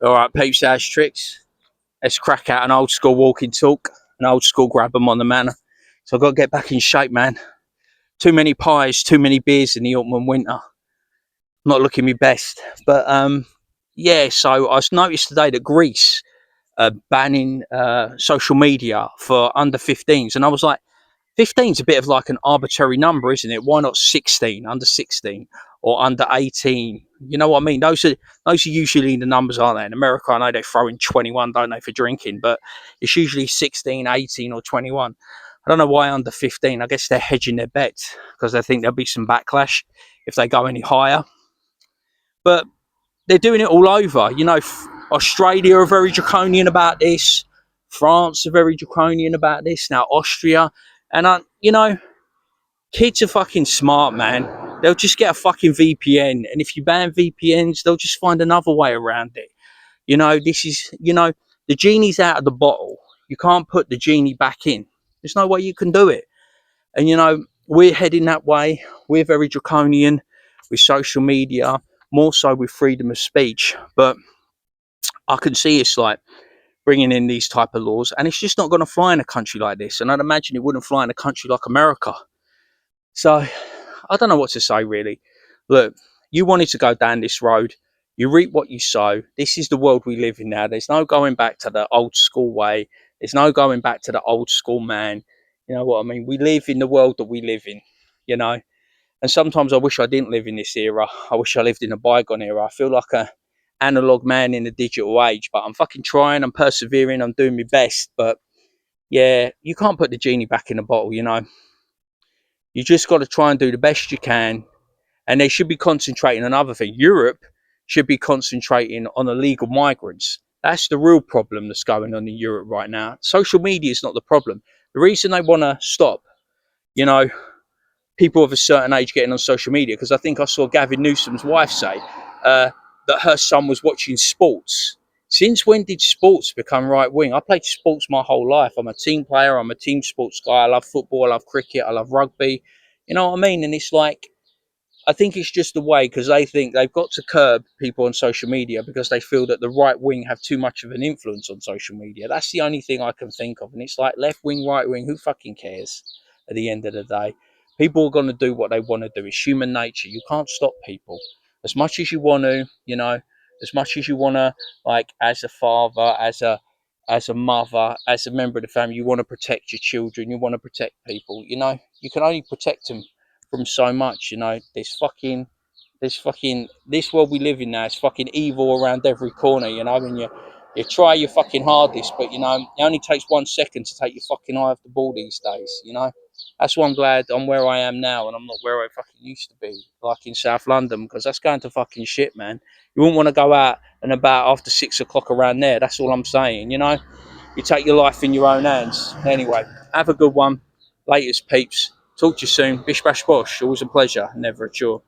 All right, peeps, house tricks. Let's crack out an old school walking talk, an old school grab 'em on the manor. So I've got to get back in shape, man. Too many pies, too many beers in the autumn and winter. Not looking my best. But yeah, so I noticed today that Greece banning social media for under 15s. And I was like, 15's a bit of like an arbitrary number, isn't it? Why not 16, under 16 or under 18? You know what I mean? Those are usually the numbers, aren't they? In America, I know they throw in 21, don't they, for drinking, but it's usually 16, 18 or 21. I don't know why under 15. I guess they're hedging their bets because they think there'll be some backlash if they go any higher. But they're doing it all over. You know, Australia are very draconian about this. France are very draconian about this. Now Austria, and you know, kids are fucking smart, man. They'll just get a fucking VPN, and if you ban VPNs, they'll just find another way around it. You know, this is, the genie's out of the bottle. You can't put the genie back in. There's no way you can do it. And we're heading that way. We're very draconian with social media, more so with freedom of speech. But I can see it's like bringing in these type of laws, and it's just not going to fly in a country like this. And I'd imagine it wouldn't fly in a country like America. So I don't know what to say, really. Look, you wanted to go down this road. You reap what you sow. This is the world we live in now. There's no going back to the old school way. There's no going back to the old school man. You know what I mean? We live in the world that we live in, you know. And sometimes I wish I didn't live in this era. I wish I lived in a bygone era. I feel like a analog man in the digital age, but I'm fucking trying. I'm persevering. I'm doing my best. But yeah, you can't put the genie back in the bottle, you know. You just got to try and do the best you can. And they should be concentrating on other things. Europe should be concentrating on illegal migrants. That's the real problem that's going on in Europe right now. Social media is not the problem. The reason they want to stop, you know, people of a certain age getting on social media, because I think I saw Gavin Newsom's wife say that her son was watching sports. Since when did sports become right wing? I played sports my whole life. I'm a team player. I'm a team sports guy. I love football. I love cricket. I love rugby. You know what I mean? And it's like, I think it's just the way, because they think they've got to curb people on social media because they feel that the right wing have too much of an influence on social media. That's the only thing I can think of. And it's like left wing, right wing, who fucking cares at the end of the day? People are going to do what they want to do. It's human nature. You can't stop people. As much as you want to, as much as you want to, like, as a father, as a mother, as a member of the family, you want to protect your children, you want to protect people, you can only protect them from so much. This world we live in now is fucking evil around every corner. And you try your fucking hardest, but it only takes 1 second to take your fucking eye off the ball these days. That's why I'm glad I'm where I am now and I'm not where I fucking used to be, like in South London, because that's going to fucking shit, man. You wouldn't want to go out and about after 6 o'clock around there. That's all I'm saying. You take your life in your own hands. Anyway, have a good one. Latest, peeps. Talk to you soon. Bish bash bosh. Always a pleasure. Never a chore.